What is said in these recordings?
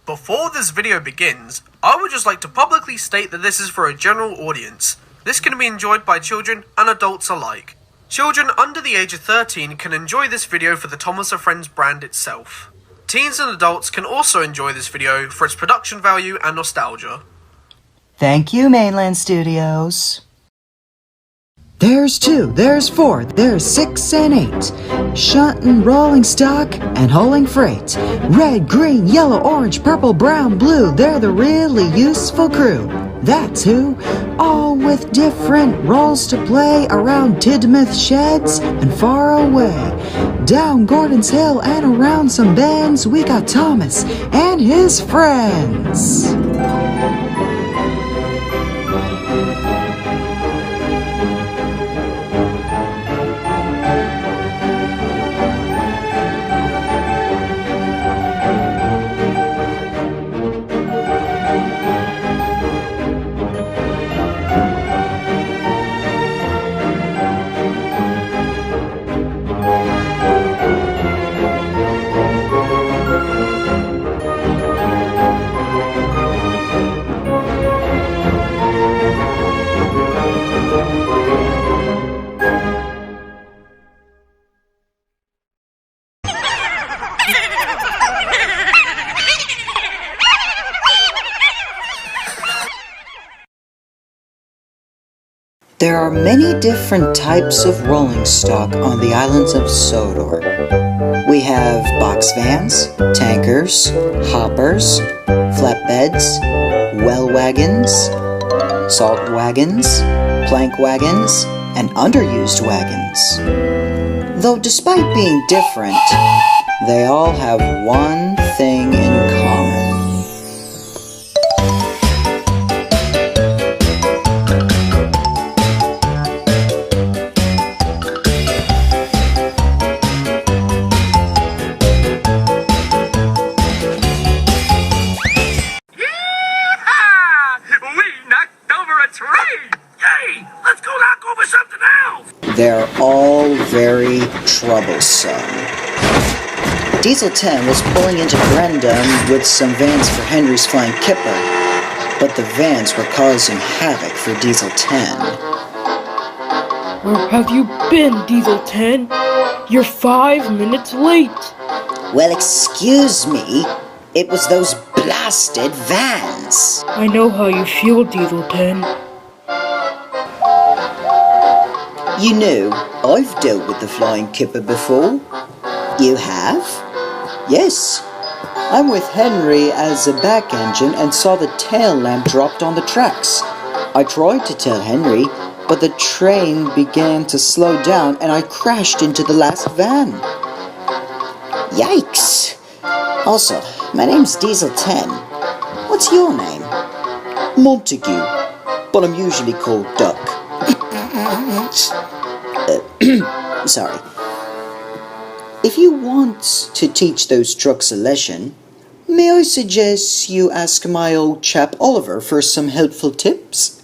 Before this video begins, I would just like to publicly state that this is for a general audience. This can be enjoyed by children and adults alike. Children under the age of 13 can enjoy this video for the Thomas & Friends brand itself. Teens and adults can also enjoy this video for its production value and nostalgia. Thank you, Mainland Studios. There's 2, there's 4, there's 6 and 8. Shunting, rolling stock, and hauling freight. Red, green, yellow, orange, purple, brown, blue. They're the really useful crew. That's who. All with different roles to play around Tidmouth sheds and far away. Down Gordon's Hill and around some bends, we got Thomas and his friends. There are many different types of rolling stock on the islands of Sodor. We have box vans, tankers, hoppers, flatbeds, well wagons, salt wagons, plank wagons, and underused wagons. Though despite being different, they all have one thing in common. They're all very troublesome. Diesel 10 was pulling into Brendam with some vans for Henry's Flying Kipper, but the vans were causing havoc for Diesel 10. Where have you been, Diesel 10? You're 5 minutes late. Well, excuse me. It was those blasted vans. I know how you feel, Diesel 10. You know, I've dealt with the Flying Kipper before. You have? Yes. I'm with Henry as a back engine and saw the tail lamp dropped on the tracks. I tried to tell Henry, but the train began to slow down and I crashed into the last van. Yikes. Also, my name's Diesel 10. What's your name? Montague, but I'm usually called Duck. Sorry. If you want to teach those trucks a lesson, may I suggest you ask my old chap Oliver for some helpful tips?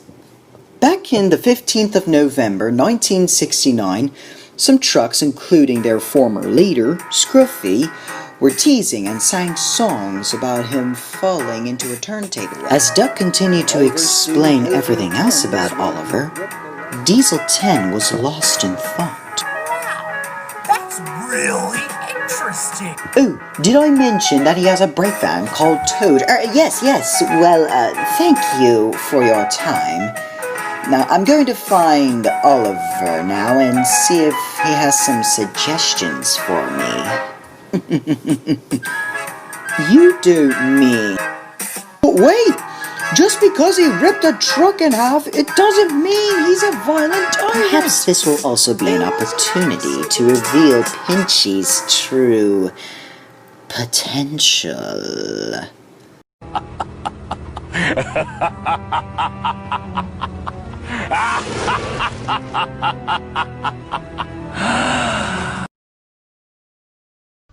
Back in the 15th of November 1969, some trucks, including their former leader, Scruffey, were teasing and sang songs about him falling into a turntable. As Duck continued to explain everything else about Oliver, Diesel 10 was lost in thought. Wow, that's really interesting. Oh, did I mention that he has a brake van called Toad? Yes. Well, thank you for your time. Now, I'm going to find Oliver now and see if he has some suggestions for me. You don't mean... But wait! Just because he ripped a truck in half, it doesn't mean he's a violent tyrant. Perhaps this will also be an opportunity to reveal Pinchy's true potential.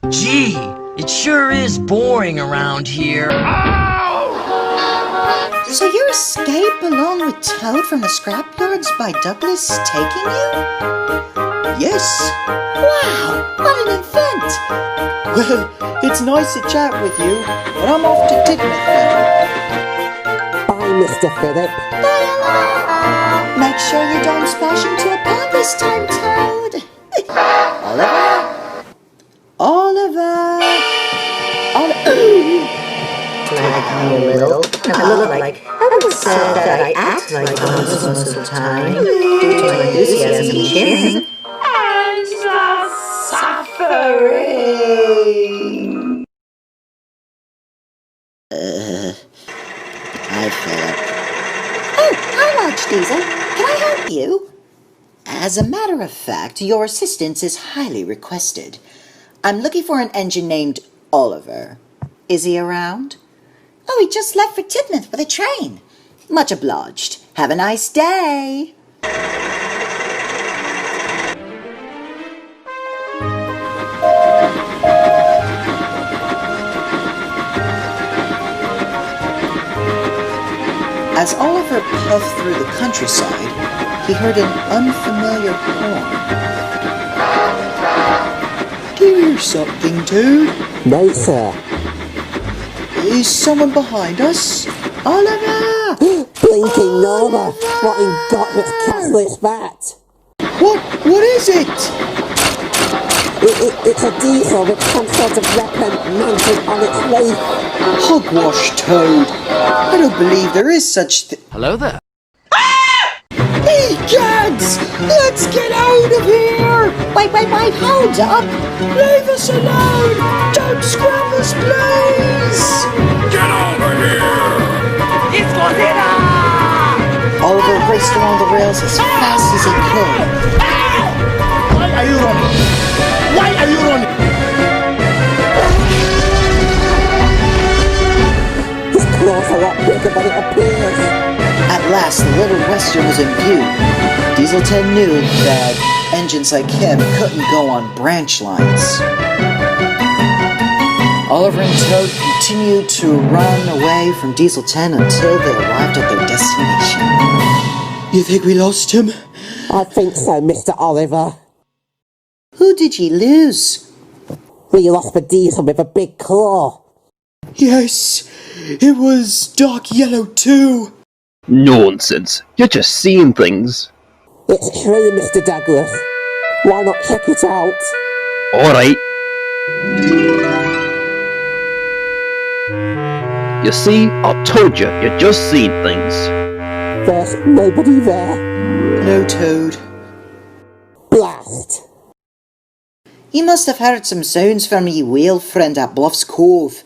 Gee, it sure is boring around here. So your escape along with Toad from the scrapyards by Douglas taking you? Yes. Wow, what an event. Well, it's nice to chat with you, but I'm off to Tidmouth now. Bye, Mr. Philip. Bye, Oliver. Make sure you don't splash into a pond this time, Toad. Oliver. Oliver. I would say that I act like one most of the time, due to my enthusiasm and cheering. And the suffering. Hi, Philip. Oh, hi, Archdiesel. Can I help you? As a matter of fact, your assistance is highly requested. I'm looking for an engine named Oliver. Is he around? Oh, he just left for Tidmouth with a train. Much obliged. Have a nice day. As Oliver puffed through the countryside, he heard an unfamiliar horn. Do you hear something, Toad? No, sir. Is someone behind us? Oliver! Blinking Norma! What in God's castle is that? What is it? It's a diesel with some sort of weapon mounted on its roof. Hogwash, Toad. I don't believe there is such Hello there. Hey, kids! Let's get out of here! Wait, hold up! Leave us alone! Don't scrap us, please! Get over here! It's Godzilla! Oliver raced along the rails as fast as he could. Why are you running? Why are you running? This claw's a lot bigger than it appears. At last, the little Western was in view. Diesel 10 knew that engines like him couldn't go on branch lines. Oliver and Toad continued to run away from Diesel 10 until they arrived at their destination. You think we lost him? I think so, Mr. Oliver. Who did ye lose? We lost the diesel with a big claw. Yes, it was Dark Yellow too. Nonsense. You're just seeing things. It's true, Mr. Douglas. Why not check it out? Alright. You see, I told you, you're just seeing things. There's nobody there. No, Toad. Blast! You must have heard some sounds from ye whale friend at Bluff's Cove.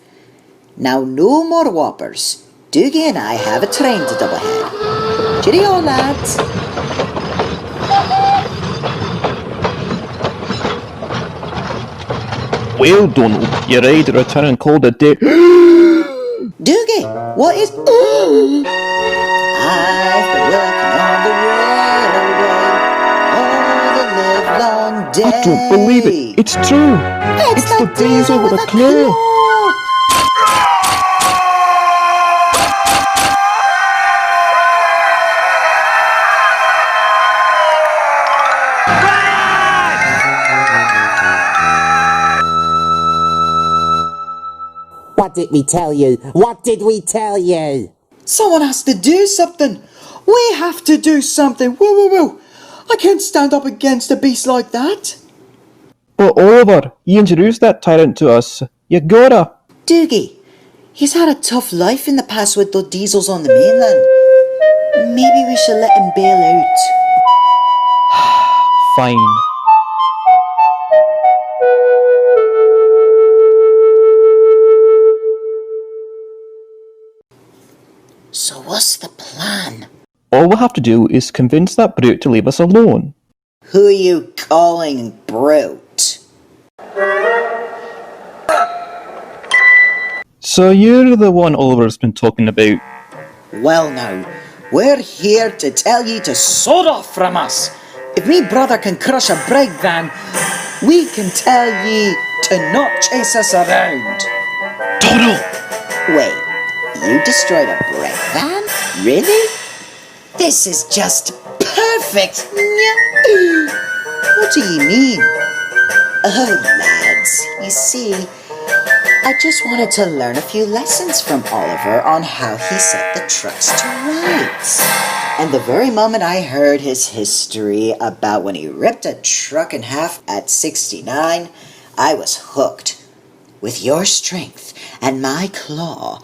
Now no more whoppers. Doogie and I have a train to double head. Cheerio, lads. Well, Donald, you're ready to return and call the day. Doogie, what is... I've been working on the railway all the livelong day. I don't believe it. It's true. It's the diesel with a claw. What did we tell you? What did we tell you? Someone has to do something. We have to do something. Woo. I can't stand up against a beast like that. But Oliver, you introduced that tyrant to us. You gotta. Doogie, he's had a tough life in the past with the diesels on the mainland. Maybe we should let him bail out. Fine. So what's the plan? All we'll have to do is convince that brute to leave us alone. Who are you calling brute? So you're the one Oliver's been talking about. Well now, we're here to tell ye to sod off from us. If me brother can crush a break van, we can tell ye to not chase us around. Donald! Wait, you destroyed a break van? Really? This is just perfect. What do you mean? Oh, lads, you see, I just wanted to learn a few lessons from Oliver on how he set the trucks to rights. And the very moment I heard his history about when he ripped a truck in half at 69, I was hooked. With your strength and my claw,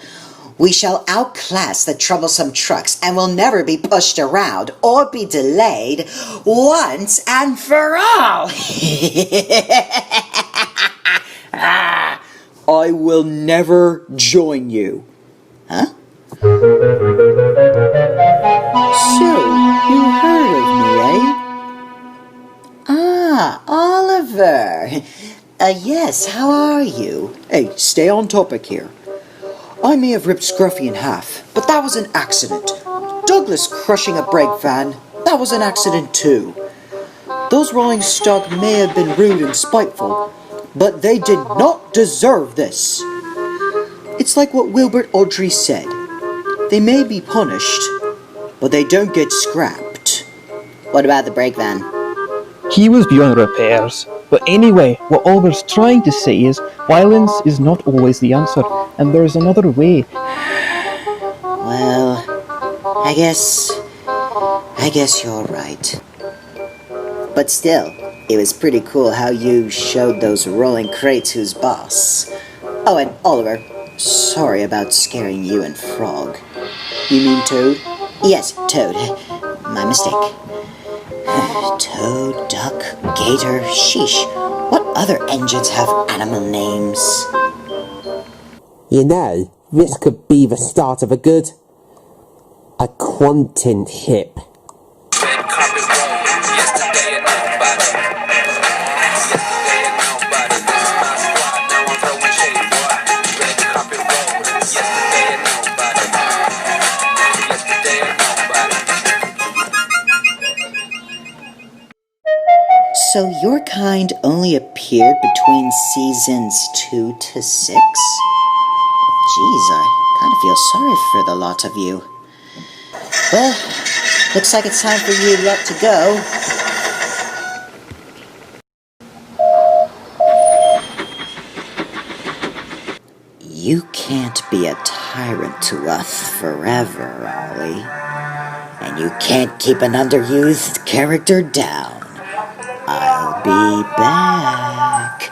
we shall outclass the troublesome trucks and will never be pushed around or be delayed once and for all. I will never join you. Huh? So, you heard of me, eh? Ah, Oliver. Yes, how are you? Hey, stay on topic here. I may have ripped Scruffy in half, but that was an accident. Douglas crushing a brake van, that was an accident too. Those rolling stock may have been rude and spiteful, but they did not deserve this. It's like what Wilbert Audrey said. They may be punished, but they don't get scrapped. What about the brake van? He was beyond repairs. But anyway, what Oliver's trying to say is, violence is not always the answer, and there's another way. Well, I guess you're right. But still, it was pretty cool how you showed those rolling crates who's boss. Oh, and Oliver, sorry about scaring you and Frog. You mean Toad? Yes, Toad. My mistake. Toad, Duck, Gator, Sheesh. What other engines have animal names? You know, this could be the start of a content hip. So your kind only appeared between seasons 2 to 6? Jeez, I kind of feel sorry for the lot of you. Well, looks like it's time for you lot to go. You can't be a tyrant to us forever, Ollie. And you can't keep an underused character down. I'll be back.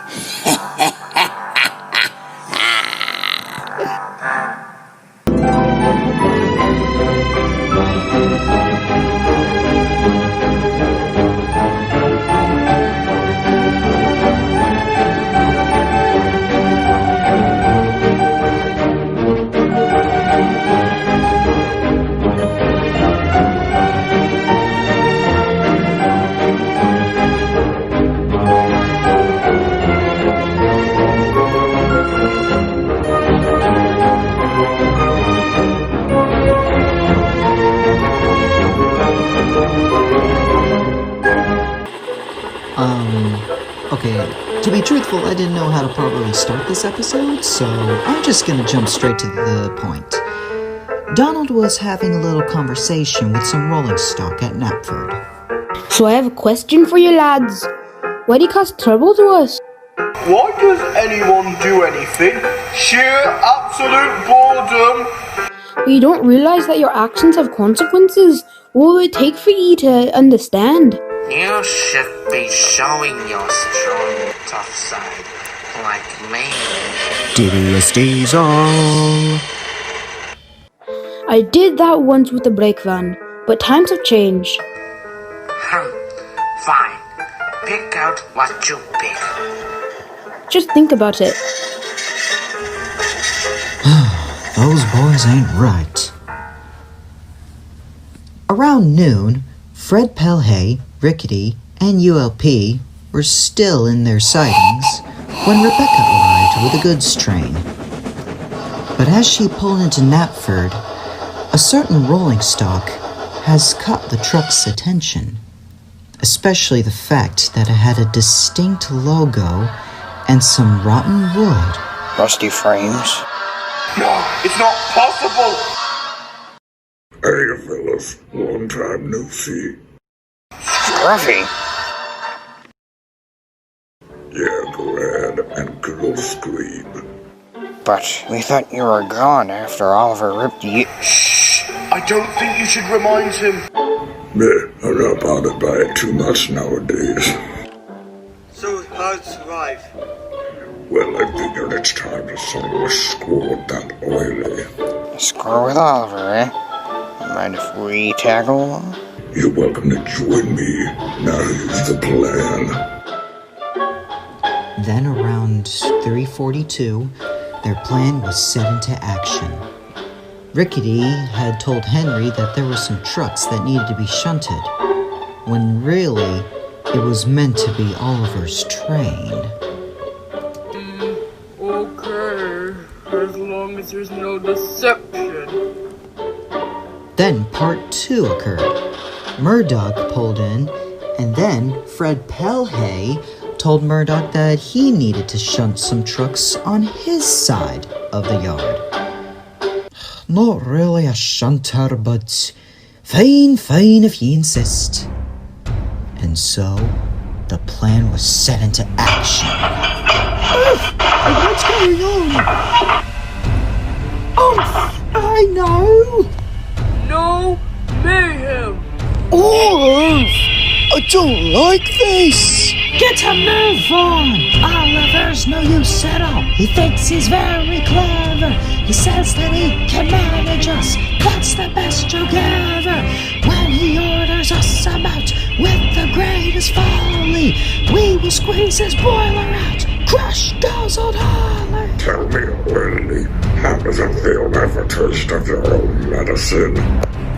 Okay, to be truthful, I didn't know how to properly start this episode, so I'm just gonna jump straight to the point. Donald was having a little conversation with some rolling stock at Knapford. So I have a question for you lads. Why do you cause trouble to us? Why does anyone do anything? Sheer absolute boredom. But you don't realize that your actions have consequences. What would it take for you to understand? You should be showing your strong, tough side, like me. Didius Diesel. I did that once with the brake van, but times have changed. Fine. Pick out what you pick. Just think about it. Those boys ain't right. Around noon, Fred Pelhay, Rickety, and ULP were still in their sidings when Rebecca arrived with a goods train. But as she pulled into Knapford, a certain rolling stock has caught the truck's attention, especially the fact that it had a distinct logo and some rotten wood. Rusty frames. No, it's not possible! Hey, fellas. Long time no see. Scruffy. Yeah, go ahead and girl scream. But we thought you were gone after Oliver ripped you. Shh! I don't think you should remind him. Meh, I'm not bothered by it too much nowadays. So how's life? Well, I figured it's time to settle a score with that oily. Score with Oliver, eh? Mind if we tag along? You're welcome to join me. Now here's the plan. Then around 3:42, their plan was set into action. Rickety had told Henry that there were some trucks that needed to be shunted, when really it was meant to be Oliver's train. Okay, as long as there's no deception. Then part 2 occurred. Murdoch pulled in, and then Fred Pelhay told Murdoch that he needed to shunt some trucks on his side of the yard. Not really a shunter, but fine if you insist. And so, the plan was set into action. What's going on? Oh, I know! No mayhem! Olive! I don't like this! Get a move on! Oliver's no use at all. He thinks he's very clever. He says that he can manage us. That's the best joke ever. When he orders us about with the greatest folly, we will squeeze his boiler out. Crush goes on Holler. Tell me, Wendy, how does it feel to have a taste of your own medicine?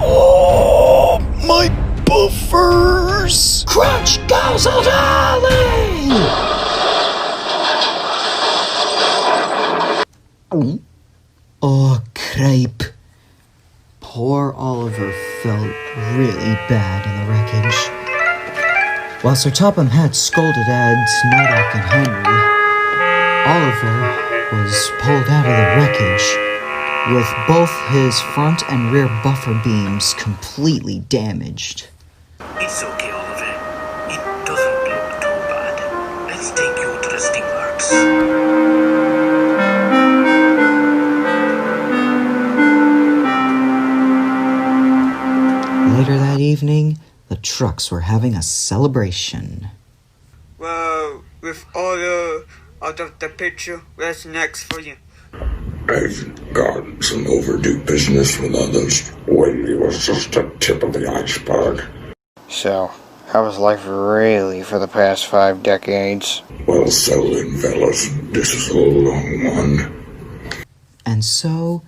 Oh, my buffers! Crunch goes on Holler! Oh, cripe. Poor Oliver felt really bad in the wreckage. While Sir Topham had scolded Ed, Murdoch, and Henry, Oliver was pulled out of the wreckage with both his front and rear buffer beams completely damaged. It's okay, Oliver. It doesn't look too bad. Let's take you to the steamworks. Later that evening, the trucks were having a celebration. Well, with all out of the picture, what's next for you? I've got some overdue business with others. Wendy was just the tip of the iceberg. So, how was life really for the past 5 decades? Well, settle in, fellas. This is a long one. And so,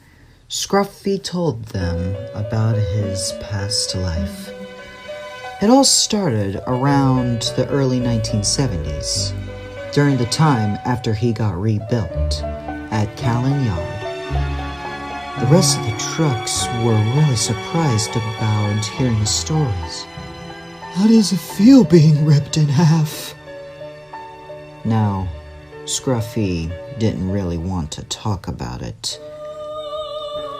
Scruffy told them about his past life. It all started around the early 1970s, during the time after he got rebuilt at Callan Yard. The rest of the trucks were really surprised about hearing his stories. How does it feel being ripped in half? Now, Scruffy didn't really want to talk about it.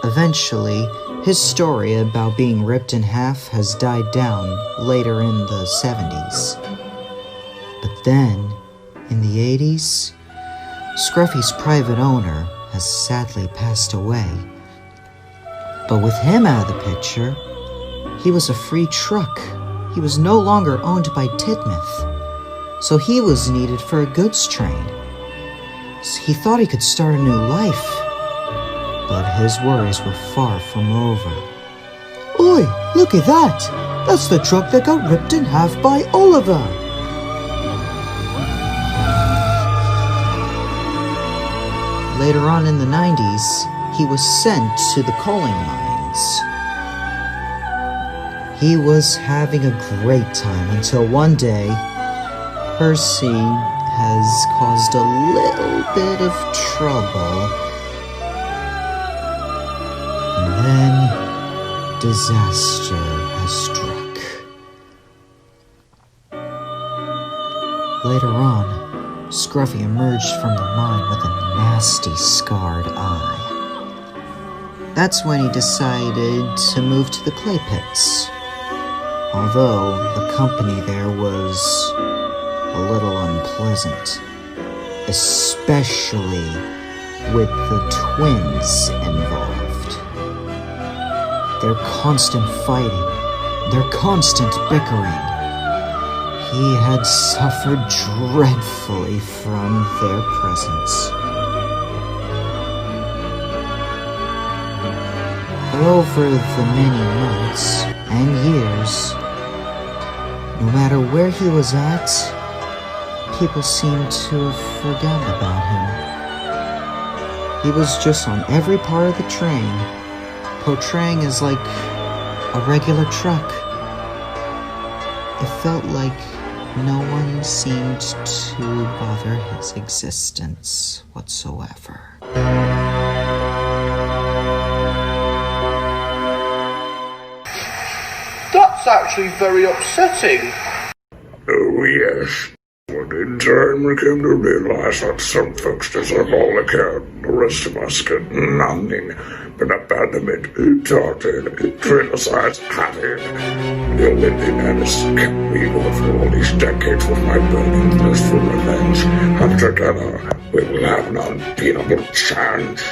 Eventually, his story about being ripped in half has died down later in the 70s. But then, in the 80s, Scruffy's private owner has sadly passed away. But with him out of the picture, he was a free truck. He was no longer owned by Titmuth, so he was needed for a goods train. So he thought he could start a new life. But his worries were far from over. Oi, look at that! That's the truck that got ripped in half by Oliver! Later on in the 90s, he was sent to the coaling mines. He was having a great time until one day, Percy has caused a little bit of trouble. And then, disaster has struck. Later on, Scruffy emerged from the mine with a nasty scarred eye. That's when he decided to move to the clay pits. Although the company there was a little unpleasant. especially with the twins involved. Their constant fighting, their constant bickering. He had suffered dreadfully from their presence. But over the many months and years, no matter where he was at, people seemed to have forgotten about him. He was just on every part of the train, portraying as like a regular truck. It felt like no one seemed to bother his existence whatsoever. That's actually very upsetting. Oh, yes. But in time we came to realize that some folks deserve all they can, the rest of us get nothing but abandonment, taunted, criticized, hated. The loneliness kept me going for all these decades with my burning thirst for revenge, and together we will have an unbeatable chance.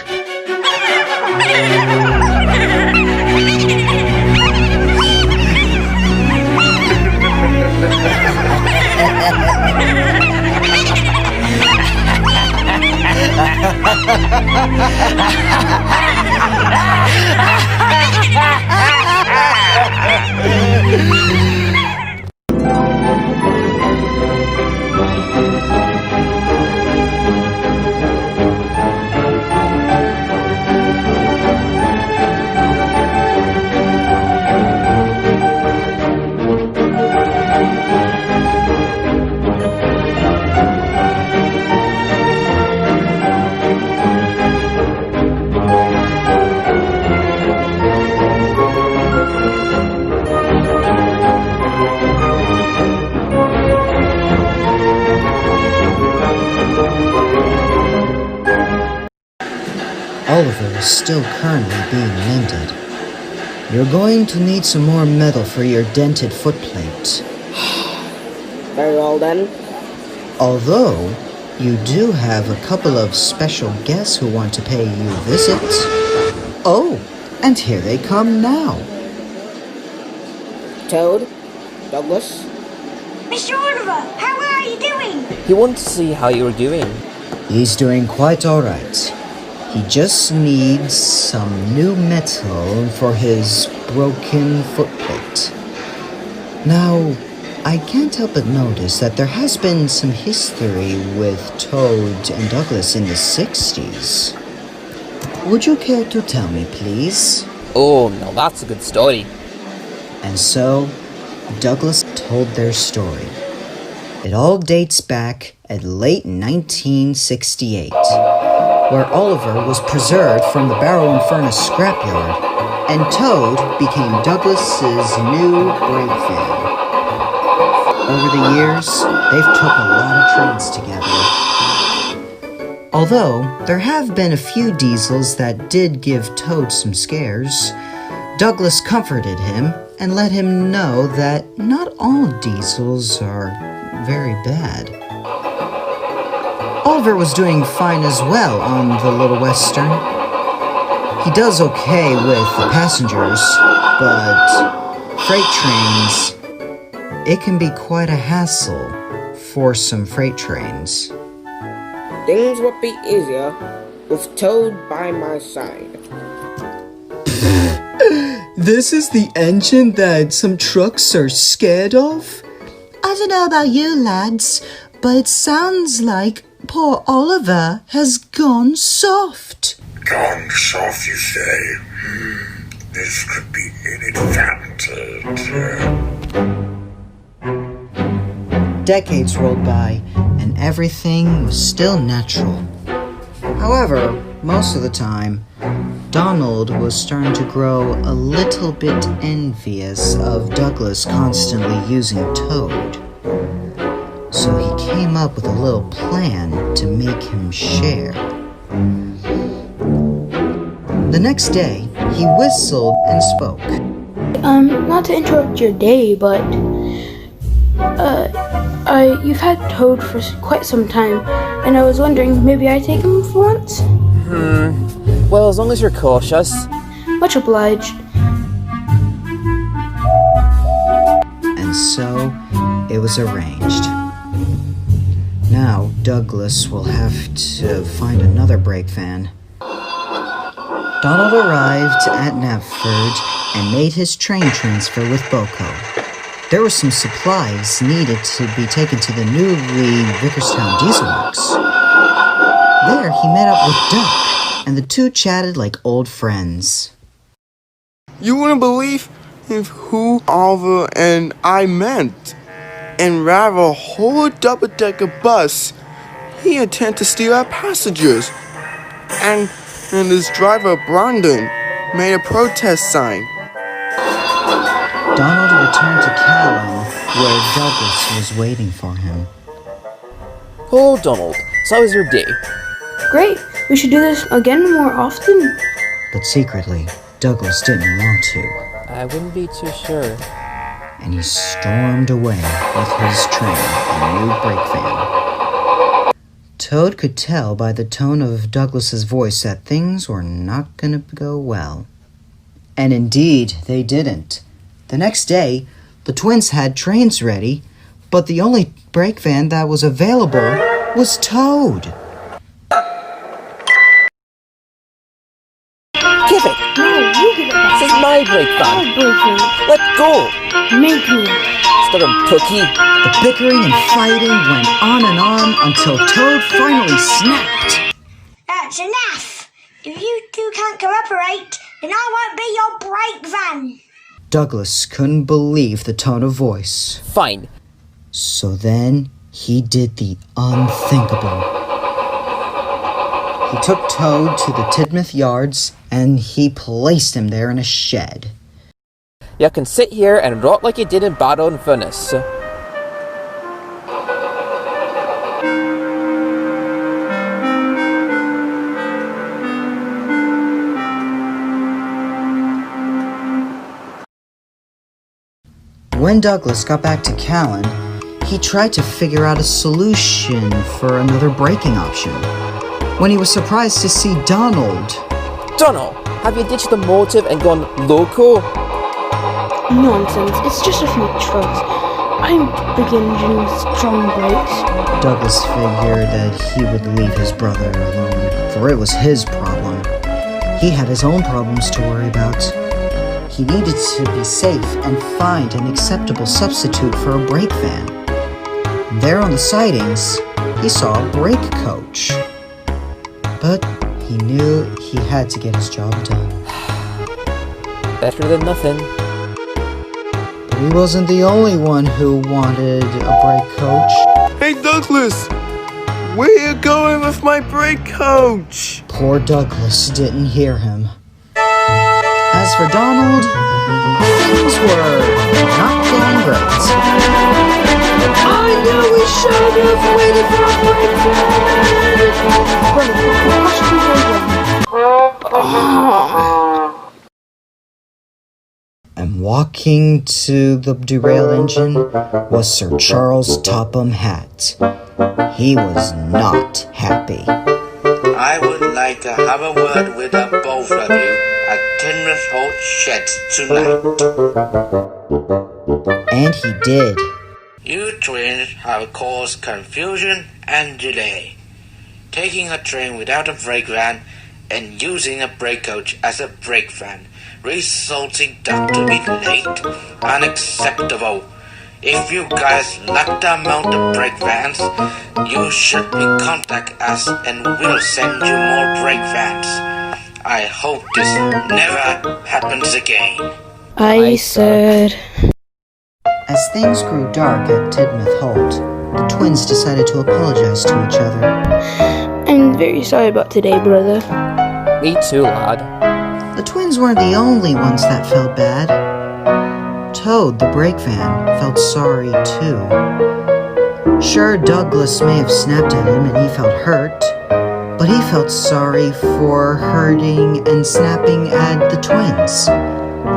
Oliver is still currently being mended. You're going to need some more metal for your dented footplate. Very well then. Although, you do have a couple of special guests who want to pay you a visit. Oh, and here they come now. Toad? Douglas? Mr. Oliver, how are you doing? He wanted to see how you were doing. He's doing quite alright. He just needs some new metal for his broken footplate. Now, I can't help but notice that there has been some history with Toad and Douglas in the 60s. Would you care to tell me, please? Oh, now that's a good story. And so, Douglas told their story. It all dates back at late 1968, where Oliver was preserved from the Barrow and Furnace scrapyard, and Toad became Douglas's new brake van. Over the years, they've took a lot of trains together. Although, there have been a few diesels that did give Toad some scares, Douglas comforted him and let him know that not all diesels are very bad. Oliver was doing fine as well on the Little Western. He does okay with the passengers, but freight trains, it can be quite a hassle for some freight trains. Things would be easier with Toad by my side. This is the engine that some trucks are scared of? I don't know about you lads, but it sounds like poor Oliver has gone soft. Gone soft, you say? This could be an advantage. Decades rolled by, and everything was still natural. However, most of the time, Donald was starting to grow a little bit envious of Douglas constantly using Toad. So he came up with a little plan to make him share. The next day, he whistled and spoke. Not to interrupt your day, but You've had Toad for quite some time, and I was wondering, maybe I take him for once? Well, as long as you're cautious. Much obliged. And so, it was arranged. Now, Douglas will have to find another brake van. Donald arrived at Knapford and made his train transfer with Boko. There were some supplies needed to be taken to the newly Vickerstown Diesel Works. There, he met up with Duck, and the two chatted like old friends. You wouldn't believe who Oliver and I met. And rather a whole double-decker bus, he intended to steal our passengers. And his driver, Brandon, made a protest sign. Donald returned to Callum, where Douglas was waiting for him. Oh, Donald, so how was your day? Great. We should do this again more often. But secretly, Douglas didn't want to. I wouldn't be too sure. And he stormed away with his train and new brake van. Toad could tell by the tone of Douglas's voice that things were not going to go well. And indeed, they didn't. The next day, the twins had trains ready, but the only brake van that was available was Toad. Give it! No, you give it back. This is my brake van. My brake van. Let go! Make me. Stubborn cookie. The bickering and fighting went on and on until Toad finally snapped. That's enough. If you two can't cooperate, then I won't be your brake van. Douglas couldn't believe the tone of voice. Fine. So then he did the unthinkable. He took Toad to the Tidmouth Yards and he placed him there in a shed. You can sit here and rot like you did in Barrow and Furnace. When Douglas got back to Callan, he tried to figure out a solution for another braking option. When he was surprised to see Donald. Donald, have you ditched the motive and gone loco? Nonsense. It's just a few trucks. I'm big engine with strong brakes. Douglas figured that he would leave his brother alone, for it was his problem. He had his own problems to worry about. He needed to be safe and find an acceptable substitute for a brake van. There on the sidings, he saw a brake coach. But he knew he had to get his job done. Better than nothing. But he wasn't the only one who wanted a brake coach. Hey Douglas! Where you going with my brake coach? Poor Douglas didn't hear him. As for Donald, things were not going great. I knew we should have waited for a brake And walking to the derailed engine was Sir Charles Topham Hatt. He was not happy. I would like to have a word with the both of you at Tinmouth Holt Sheds tonight. And he did. You twins have caused confusion and delay, taking a train without a brake van and using a brake coach as a brake van, resulting Duck to be late. Unacceptable. If you guys lack the amount of brake vans, you should contact us and we'll send you more brake vans. I hope this never happens again. I said. As things grew dark at Tidmouth Holt, the twins decided to apologize to each other. I'm very sorry about today, brother. Me too, lad. The twins weren't the only ones that felt bad. Toad, the brake van, felt sorry too. Sure, Douglas may have snapped at him and he felt hurt, but he felt sorry for hurting and snapping at the twins.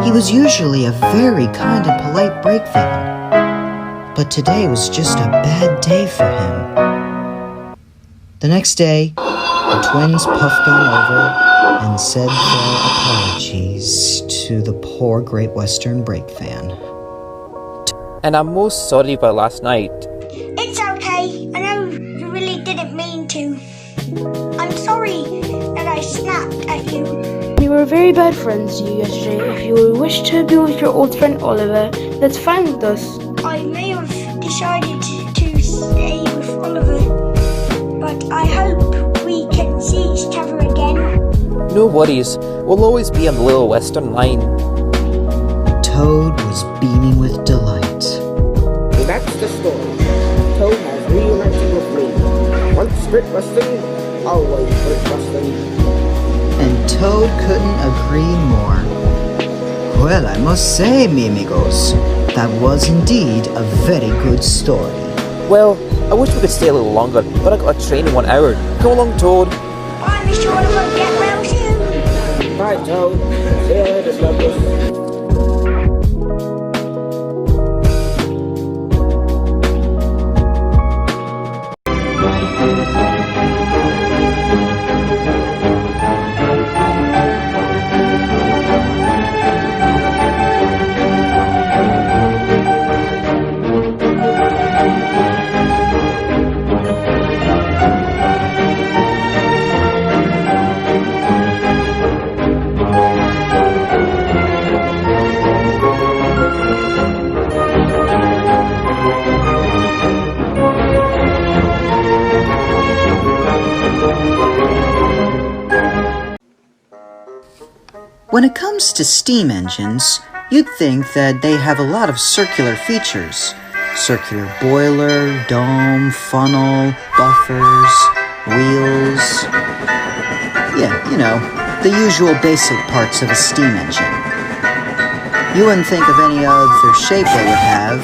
He was usually a very kind and polite brake van. but today was just a bad day for him. The next day, the twins puffed on over and said their apologies to the poor Great Western Brake fan. And I'm most sorry about last night. It's okay. I know you really didn't mean to. I'm sorry that I snapped at you. We were very bad friends to you yesterday. If you wish to be with your old friend Oliver, that's fine with us. I may have decided to stay with Oliver, but I hope we can see each other again. No worries, we'll always be on the Little Western Line. Toad was beaming with delight. That's the story. Toad has reunited with me. Once Great Western, always Great Western. And Toad couldn't agree more. Well, I must say, mi amigos, that was indeed a very good story. Well, I wish we could stay a little longer, but I got a train in 1 hour. Come along, Toad. Bye, Mr. Oliver. Get well soon. Bye, Toad. See you later, Snuggles. When it comes to steam engines, you'd think that they have a lot of circular features. Circular boiler, dome, funnel, buffers, wheels. Yeah, you know, the usual basic parts of a steam engine. You wouldn't think of any other shape they would have,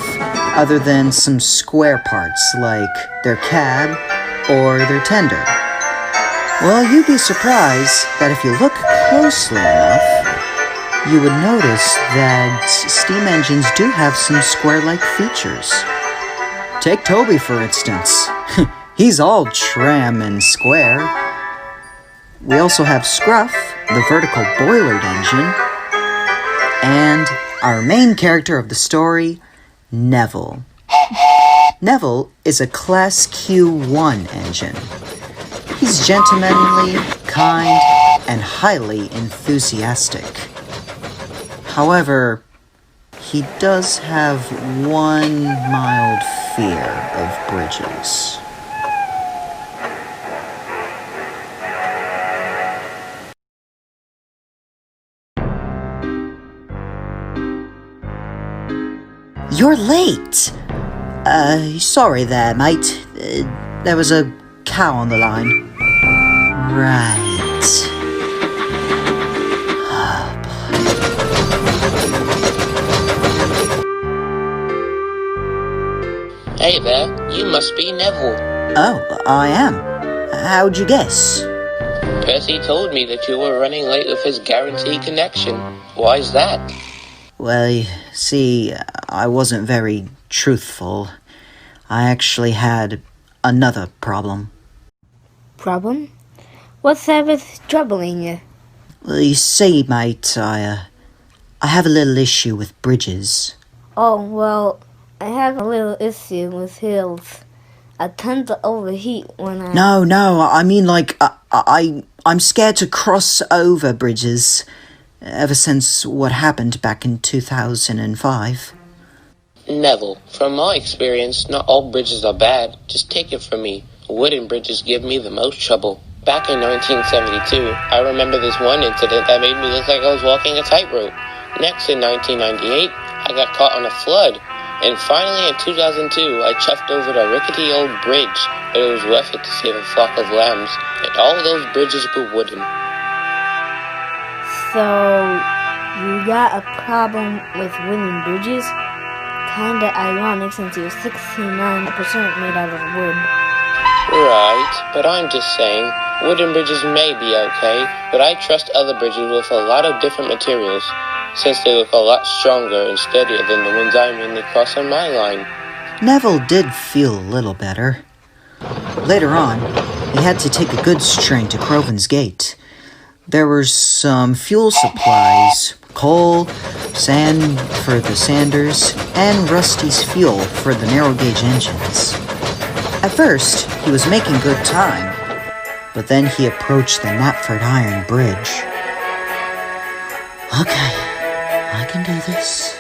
other than some square parts like their cab or their tender. Well, you'd be surprised that if you look closely enough, you would notice that steam engines do have some square-like features. Take Toby, for instance. He's all trim and square. We also have Scruff, the vertical boilered engine, and our main character of the story, Neville. Neville is a Class Q1 engine. He's gentlemanly, kind, and highly enthusiastic. However, he does have one mild fear of bridges. You're late! Sorry there, mate. There was a cow on the line. Right. Hey there, you must be Neville. Oh, I am. How'd you guess? Percy told me that you were running late with his guaranteed connection. Why's that? Well, you see, I wasn't very truthful. I actually had another problem. Problem? What's that with troubling you? Well, you see, mate, I have a little issue with bridges. Oh, well, I have a little issue with hills. I tend to overheat when I... No, I mean, like, I'm scared to cross over bridges ever since what happened back in 2005. Neville, from my experience, not all bridges are bad. Just take it from me. Wooden bridges give me the most trouble. Back in 1972, I remember this one incident that made me look like I was walking a tightrope. Next, in 1998, I got caught on a flood. And finally, in 2002, I chuffed over a rickety old bridge, but it was worth it to save a flock of lambs, and all those bridges were wooden. So, you got a problem with wooden bridges? Kinda ironic since you're 69% made out of wood. Right, but I'm just saying, wooden bridges may be okay, but I trust other bridges with a lot of different materials, since they look a lot stronger and steadier than the ones I mainly cross on my line. Neville did feel a little better. Later on, he had to take a goods train to Croven's Gate. There were some fuel supplies, coal, sand for the sanders, and Rusty's fuel for the narrow-gauge engines. At first, he was making good time, but then he approached the Knapford Iron Bridge. Okay, I can do this.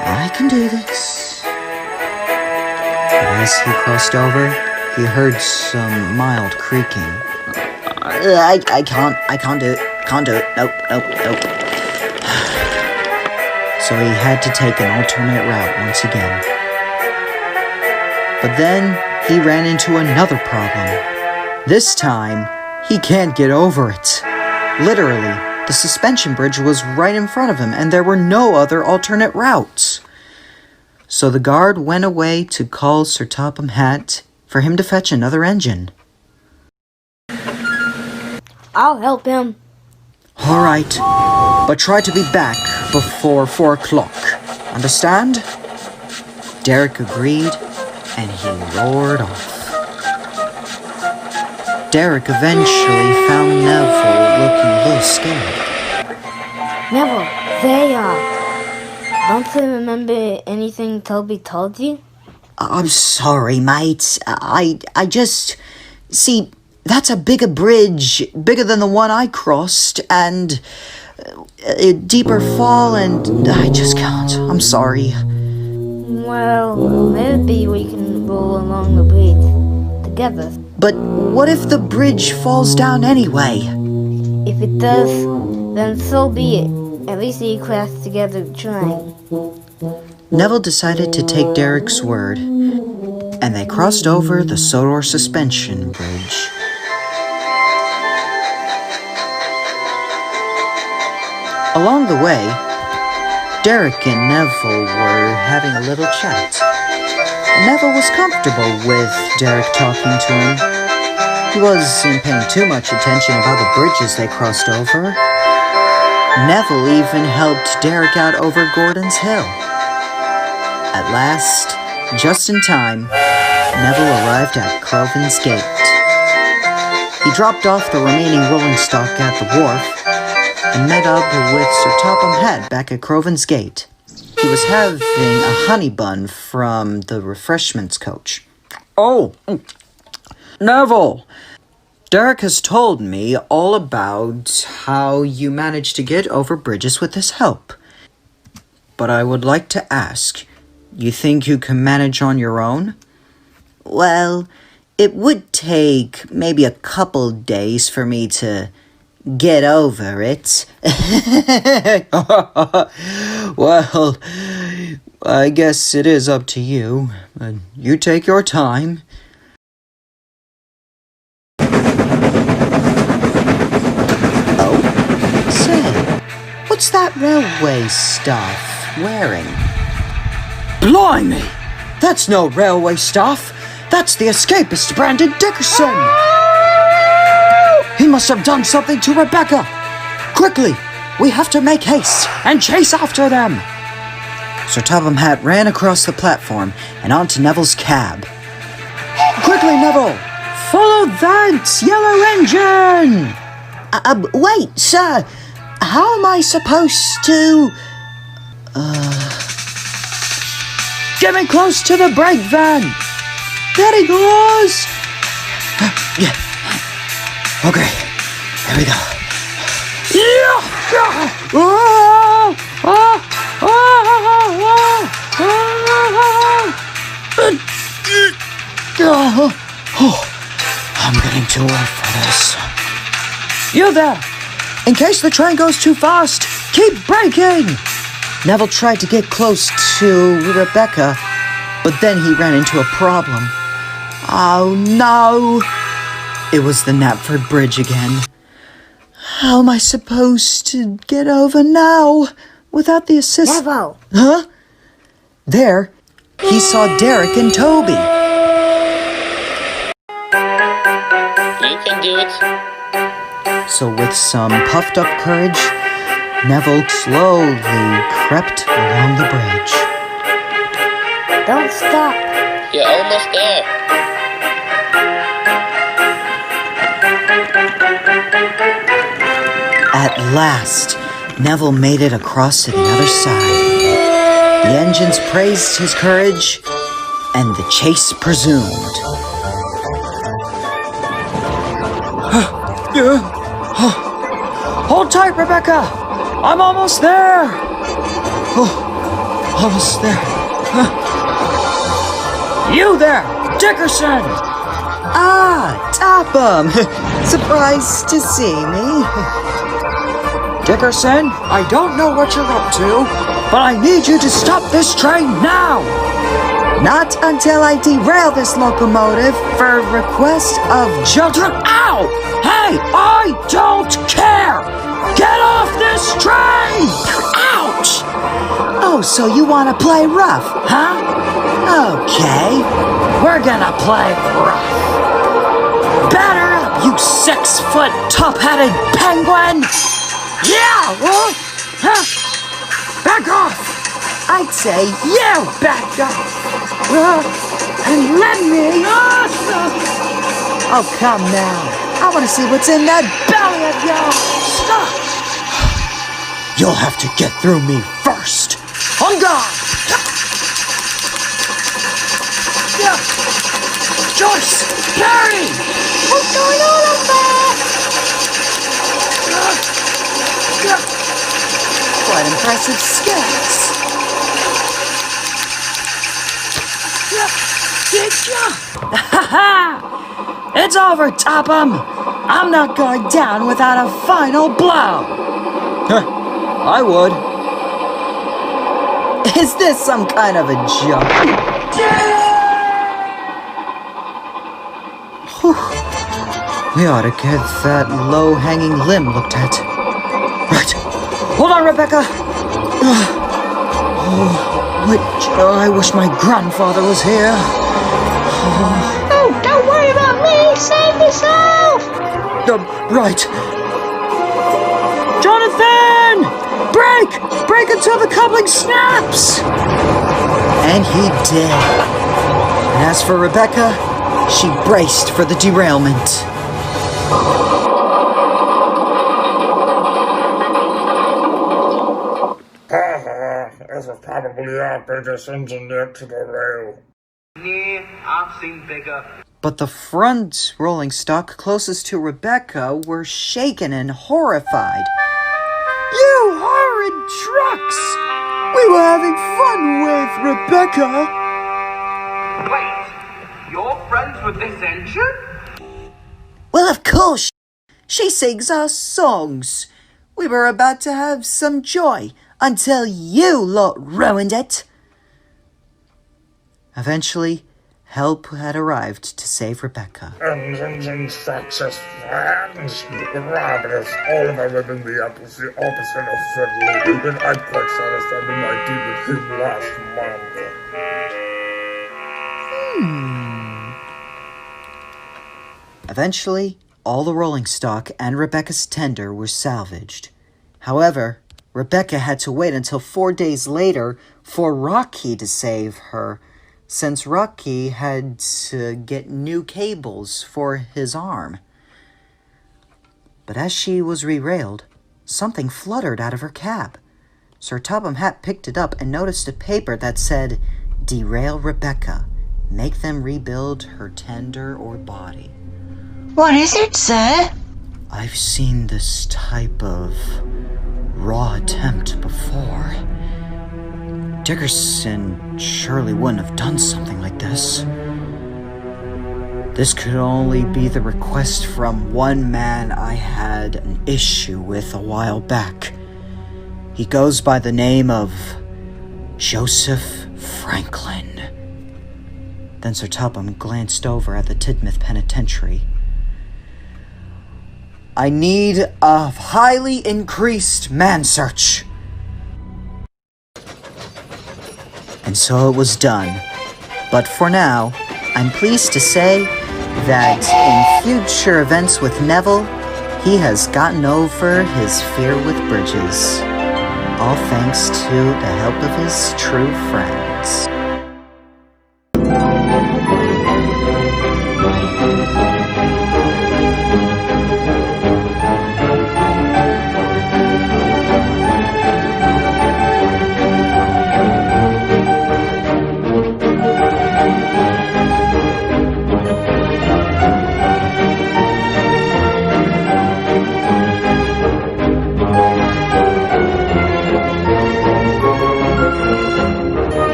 I can do this. But as he crossed over, he heard some mild creaking. I can't do it. Can't do it. Nope. So he had to take an alternate route once again. But then he ran into another problem. This time, he can't get over it. Literally, the suspension bridge was right in front of him, and there were no other alternate routes. So the guard went away to call Sir Topham Hatt for him to fetch another engine. I'll help him. All right, but try to be back before 4 o'clock. Understand? Derek agreed, and he roared off. Derek eventually found Neville looking a little scared. Neville, they are. Don't you remember anything Toby told you? I'm sorry, mate. I just... See, that's a bigger bridge, bigger than the one I crossed, and a deeper fall, and I just can't. I'm sorry. Well, maybe we can roll along the bridge together. But what if the bridge falls down anyway? If it does, then so be it. At least we crashed together trying. Neville decided to take Derek's word, and they crossed over the Sodor suspension bridge. Along the way, Derek and Neville were having a little chat. Neville was comfortable with Derek talking to him. He wasn't paying too much attention about the bridges they crossed over. Neville even helped Derek out over Gordon's Hill. At last, just in time, Neville arrived at Croven's Gate. He dropped off the remaining rolling stock at the wharf and met up with Sir Topham Hatt back at Croven's Gate. He was having a honey bun from the refreshments coach. Oh, Neville! Derek has told me all about how you managed to get over bridges with his help. But I would like to ask, you think you can manage on your own? Well, it would take maybe a couple days for me to get over it. Well, I guess it is up to you. You take your time. Oh, say, what's that railway stuff wearing? Blimey! That's no railway stuff! That's the escapist Brandon Dickerson! He must have done something to Rebecca! Quickly! We have to make haste and chase after them! Sir Topham Hatt ran across the platform and onto Neville's cab. Quickly, Neville! Follow that yellow engine! Wait, sir! How am I supposed to... Get me close to the brake van! There he goes! Yeah. Okay, there we go. Yeah! I'm getting too old for this. You there! In case the train goes too fast, keep braking! Neville tried to get close to Rebecca, but then he ran into a problem. Oh no! It was the Knapford Bridge again. How am I supposed to get over now without the assist? Neville! Huh? There, he saw Derek and Toby. You can do it. So with some puffed up courage, Neville slowly crept along the bridge. Don't stop. You're almost there. At last, Neville made it across to the other side. The engines praised his courage, and the chase resumed. Hold tight, Rebecca! I'm almost there! Almost there. You there, Dickerson! Ah, Topham! Surprised to see me. Dickerson, I don't know what you're up to, but I need you to stop this train now! Not until I derail this locomotive for request of children. Ow! Hey, I don't care! Get off this train! Ouch! Oh, so you want to play rough, huh? Okay. We're gonna play rough. Batter up, you 6-foot top-hatted penguin! Yeah! Back off! I'd say you back off! And let me off! Oh, come now. I want to see what's in that Belly of yours! Stop! You'll have to get through me first. On guard! Joyce! Carrie! What's going on up there? Quite impressive skills. It's over, Topham! I'm not going down without a final blow! I would. Is this some kind of a joke? We ought to get that low-hanging limb looked at. Right. Hold on, Rebecca! I wish my grandfather was here. Oh, don't worry about me! Save yourself! Right. Jonathan! Brake! Brake until the coupling snaps! And he did. And as for Rebecca, she braced for the derailment. This is probably our biggest engine yet to the rail. Yeah, I've seen bigger. But the front rolling stock closest to Rebecca were shaken and horrified. You horrid trucks! We were having fun with Rebecca! Wait, you're friends with this engine? Well, of course. She sings our songs. We were about to have some joy until you lot ruined it. Eventually, help had arrived to save Rebecca. Engines and success fans. Marvelous. All of our living the opposite of friendly. And I'm quite satisfied when I did with him last month. Eventually, all the rolling stock and Rebecca's tender were salvaged. However, Rebecca had to wait until 4 days later for Rocky to save her, since Rocky had to get new cables for his arm. But as she was re-railed, something fluttered out of her cab. Sir Topham Hatt picked it up and noticed a paper that said, "Derail Rebecca. Make them rebuild her tender or body." What is it, sir? I've seen this type of raw attempt before. Dickerson surely wouldn't have done something like this. This could only be the request from one man I had an issue with a while back. He goes by the name of Joseph Franklin. Then Sir Topham glanced over at the Tidmouth Penitentiary. I need a highly increased man search. And so it was done. But for now, I'm pleased to say that in future events with Neville, he has gotten over his fear with bridges. All thanks to the help of his true friends.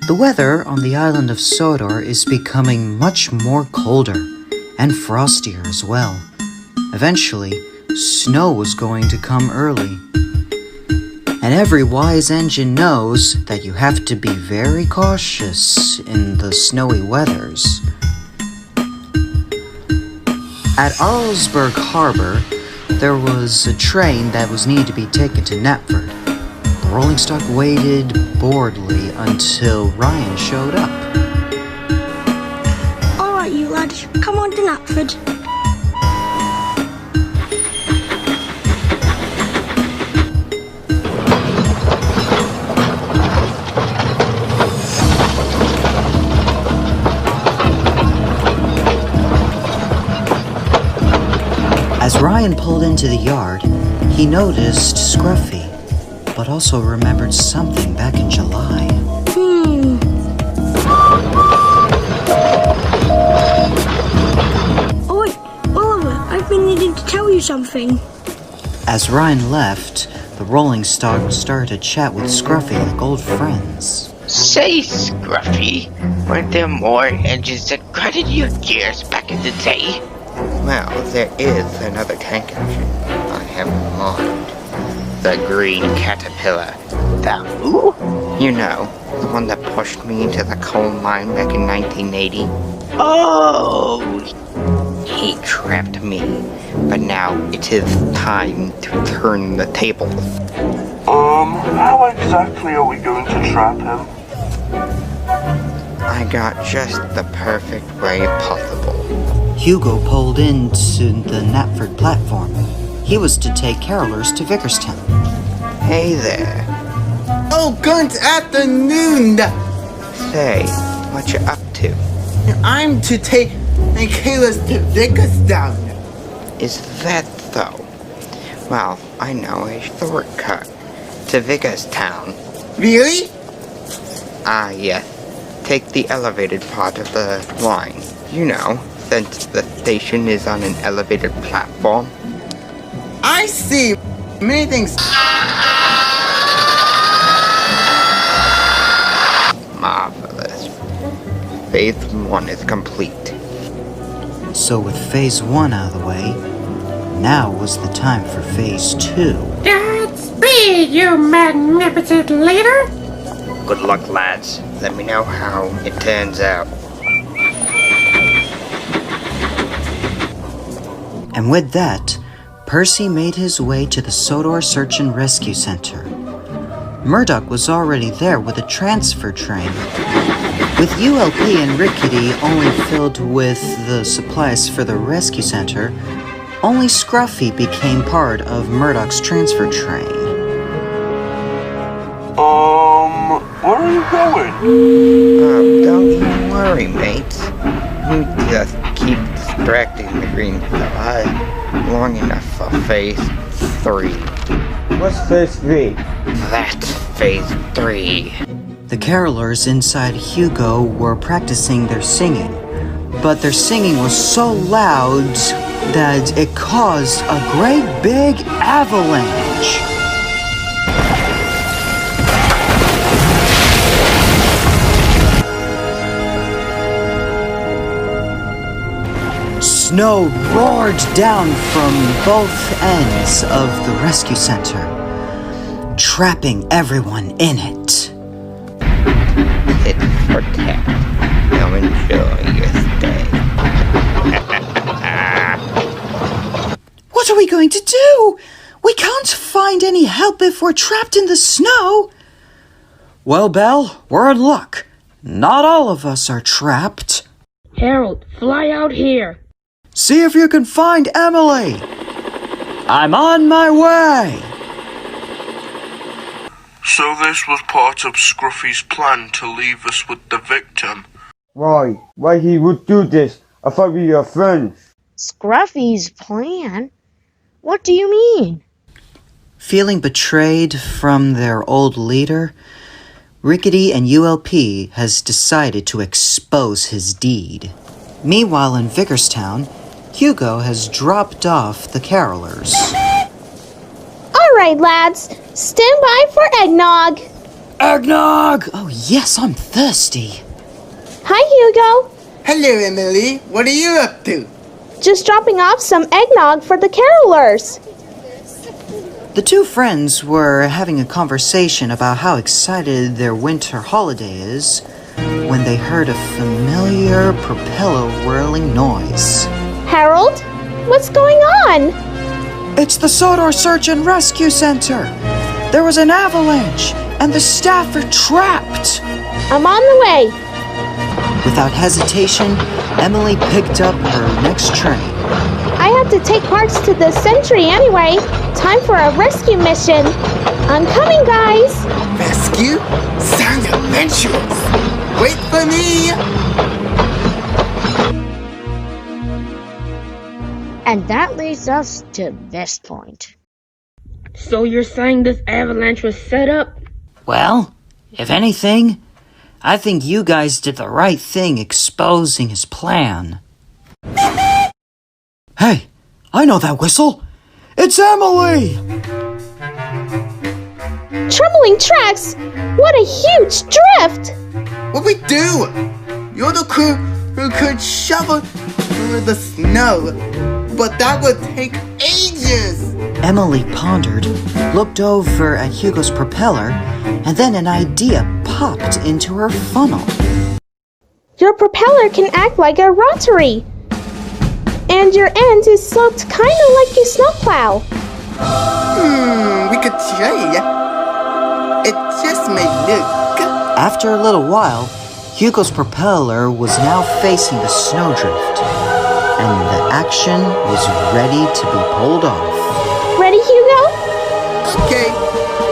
The weather on the island of Sodor is becoming much more colder and frostier as well. Eventually, snow was going to come early. And every wise engine knows that you have to be very cautious in the snowy weathers. At Arlsberg Harbor, there was a train that was needed to be taken to Knapford. The rolling stock waited boredly until Ryan showed up. Alright, you lads, come on to Knapford. As Ryan pulled into the yard, he noticed Scruffy, but also remembered something back in July. Oh wait, Oliver, I've been needing to tell you something. As Ryan left, the rolling stock started to chat with Scruffy like old friends. Say, Scruffy, weren't there more engines that grinded your gears back in the day? Well, there is another tank engine I have in mind. The green caterpillar. The who? You know, the one that pushed me into the coal mine back in 1980. Oh! He trapped me, but now it is time to turn the tables. How exactly are we going to trap him? I got just the perfect way possible. Hugo pulled into the Knapford platform. He was to take carolers to Vickerstown. Hey there. Oh, good afternoon! Say, what you up to? I'm to take my carolers to Vickerstown. Is that so? Well, I know a shortcut to Vickerstown. Really? Ah, yes. Take the elevated part of the line. You know, since the station is on an elevated platform. I see. Many things. Marvelous. Phase 1 is complete. So with Phase 1 out of the way, now was the time for Phase 2. Godspeed, you magnificent leader! Good luck, lads. Let me know how it turns out. And with that, Percy made his way to the Sodor Search and Rescue Center. Murdoch was already there with a transfer train. With ULP and Rickety only filled with the supplies for the rescue center, only Scruffy became part of Murdoch's transfer train. Where are you going? Don't you worry, mates. You just keep distracting the green fella long enough for Phase 3. What's Phase 3? That's Phase 3. The carolers inside Hugo were practicing their singing, but their singing was so loud that it caused a great big avalanche. Snow roared down from both ends of the rescue center, trapping everyone in it. Hit for tap. Now enjoy your stay. What are we going to do? We can't find any help if we're trapped in the snow. Well, Belle, we're in luck. Not all of us are trapped. Harold, fly out here. See if you can find Emily. I'm on my way. So this was part of Scruffy's plan to leave us with the victim. Why? Why he would do this? I thought we were friends. Scruffy's plan? What do you mean? Feeling betrayed from their old leader, Rickety and ULP has decided to expose his deed. Meanwhile in Vickerstown, Hugo has dropped off the carolers. All right, lads. Stand by for eggnog. eggnog! Oh, yes, I'm thirsty. Hi, Hugo. Hello, Emily. What are you up to? Just dropping off some eggnog for the carolers. The two friends were having a conversation about how excited their winter holiday is when they heard a familiar propeller whirling noise. Harold, what's going on? It's the Sodor Search and Rescue Center. There was an avalanche, and the staff are trapped. I'm on the way. Without hesitation, Emily picked up her next train. I have to take parts to the Sentry anyway. Time for a rescue mission. I'm coming, guys. Rescue? Sounds adventurous. Wait for me. And that leads us to this point. So you're saying this avalanche was set up? Well, if anything, I think you guys did the right thing exposing his plan. Hey, I know that whistle. It's Emily! Trembling tracks! What a huge drift! What we do? You're the crew who could shovel through the snow, but that would take ages! Emily pondered, looked over at Hugo's propeller, and then an idea popped into her funnel. Your propeller can act like a rotary. And your end is sloped kinda like a snowplow. We could try. It just may look. After a little while, Hugo's propeller was now facing the snowdrift, and the action was ready to be pulled off. Ready, Hugo? Okay,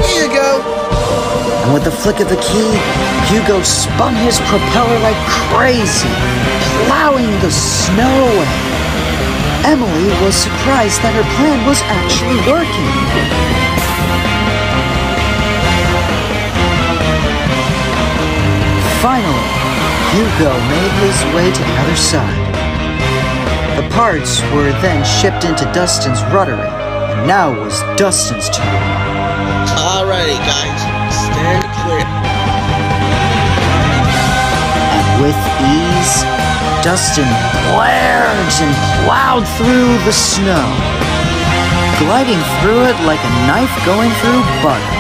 here you go. And with the flick of the key, Hugo spun his propeller like crazy, plowing the snow away. Emily was surprised that her plan was actually working. Finally, Hugo made his way to the other side. The parts were then shipped into Dustin's rotary, and now it was Dustin's turn. Alrighty, guys, stand clear. And with ease, Dustin blared and plowed through the snow, gliding through it like a knife going through butter.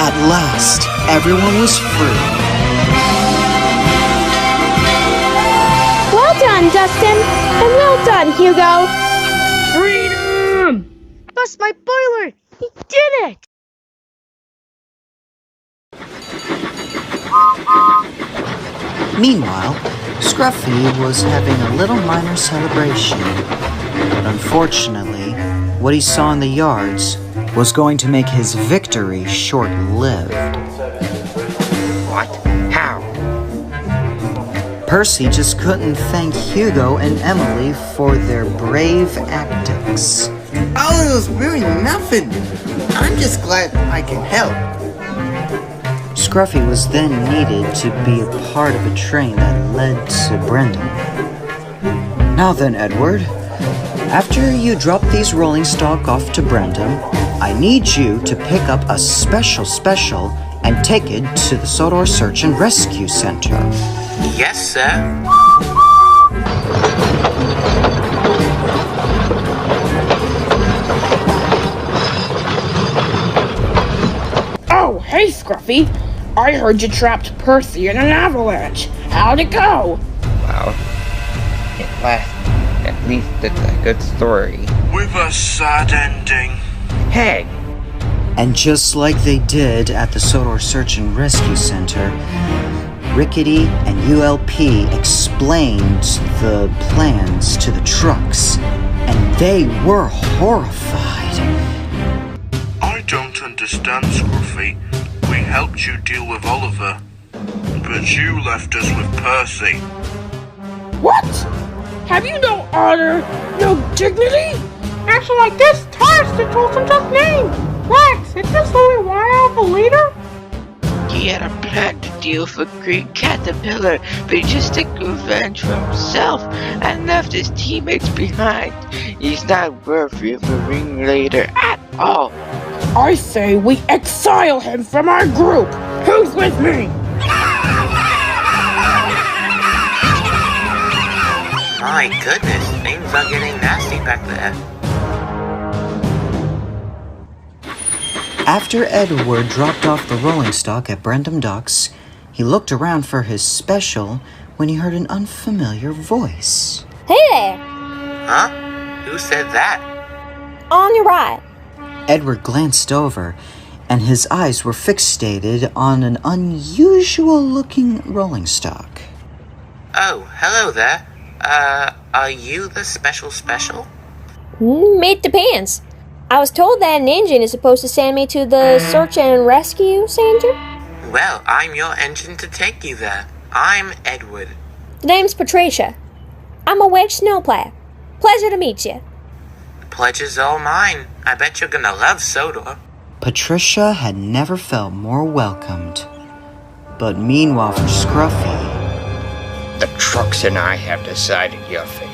At last, everyone was free. Well done, Dustin, and well done, Hugo. Freedom! Bust my boiler! He did it! Meanwhile, Scruffy was having a little minor celebration. But unfortunately, what he saw in the yards was going to make his victory short-lived. What? How? Percy just couldn't thank Hugo and Emily for their brave antics. Oh, it was really nothing. I'm just glad I can help. Scruffy was then needed to be a part of a train that led to Brendan. Now then, Edward, after you drop these rolling stock off to Brendan, I need you to pick up a special and take it to the Sodor Search and Rescue Center. Yes, sir. Oh, hey, Scruffy. I heard you trapped Percy in an avalanche. How'd it go? Well, it lasts. At least it's a good story. With a sad ending. Hey! And just like they did at the Sodor Search and Rescue Center, Rickety and ULP explained the plans to the trucks, and they were horrified. I don't understand, Scruffy. We helped you deal with Oliver, but you left us with Percy. What? Have you no honor, no dignity? Action like this tires to told some tough name. Rex, is this what we want out of a leader? He had a plan to deal with a green caterpillar, but he just took revenge for himself and left his teammates behind. He's not worthy of a ringleader at all. I say we exile him from our group. Who's with me? My goodness, things are getting nasty back there. After Edward dropped off the rolling stock at Brendam Docks, he looked around for his special when he heard an unfamiliar voice. Hey there! Huh? Who said that? On your right. Edward glanced over, and his eyes were fixated on an unusual-looking rolling stock. Oh, hello there. Are you the special? It depends. I was told that an engine is supposed to send me to the search and rescue center. Well, I'm your engine to take you there. I'm Edward. The name's Patricia. I'm a wedge snowplow. Pleasure to meet you. The pleasure's all mine. I bet you're gonna love Sodor. Patricia had never felt more welcomed. But meanwhile for Scruffy... The trucks and I have decided your fate.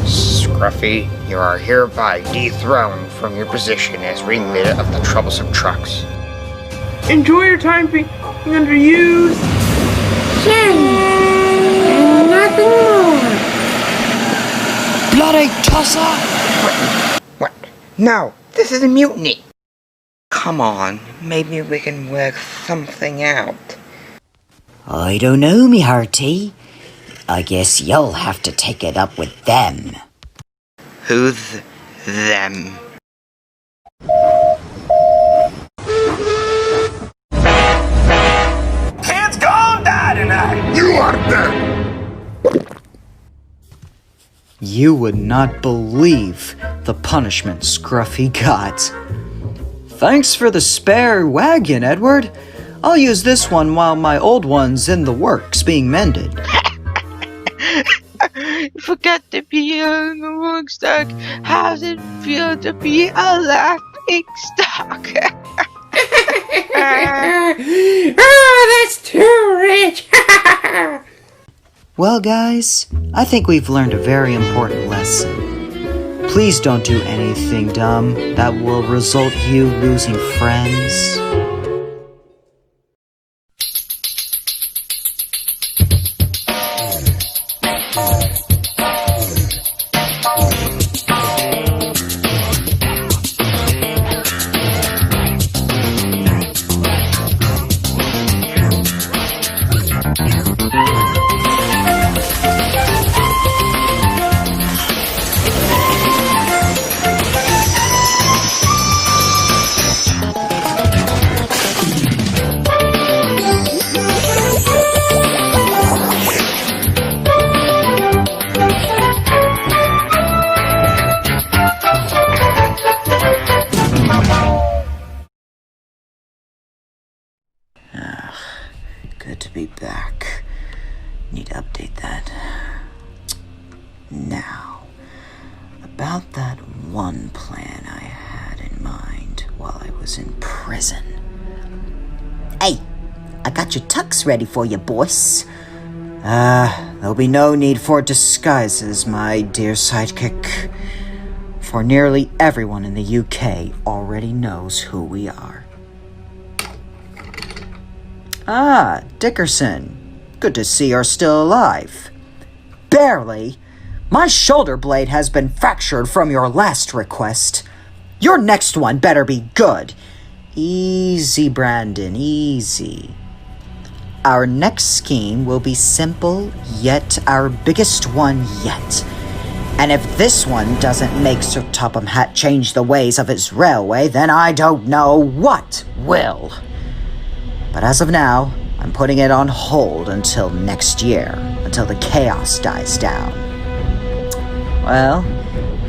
Scruffy, you are hereby dethroned from your position as ringleader of the troublesome trucks. Enjoy your time being underused. And nothing more. Bloody tosser! What? No, this is a mutiny. Come on, maybe we can work something out. I don't know, me hearty. I guess you'll have to take it up with them. Who's them? Kids gone die tonight! You are dead! You would not believe the punishment Scruffy got. Thanks for the spare wagon, Edward. I'll use this one while my old one's in the works being mended. Forgot to be on the rolling stock. How's it feel to be a laughing stock? Oh, that's too rich. Well, guys, I think we've learned a very important lesson. Please don't do anything dumb that will result you losing friends. Good to be back. Need to update that. Now, about that one plan I had in mind while I was in prison. Hey, I got your tux ready for you, boys. There'll be no need for disguises, my dear sidekick. For nearly everyone in the UK already knows who we are. Ah, Dickerson. Good to see you're still alive. Barely. My shoulder blade has been fractured from your last request. Your next one better be good. Easy, Brandon, easy. Our next scheme will be simple, yet our biggest one yet. And if this one doesn't make Sir Topham Hatt change the ways of his railway, then I don't know what will. But as of now, I'm putting it on hold until next year, until the chaos dies down. Well,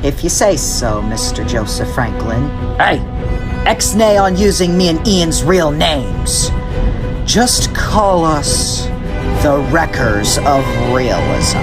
if you say so, Mr. Joseph Franklin. Hey, ex-nay on using me and Ian's real names. Just call us the Wreckers of Realism.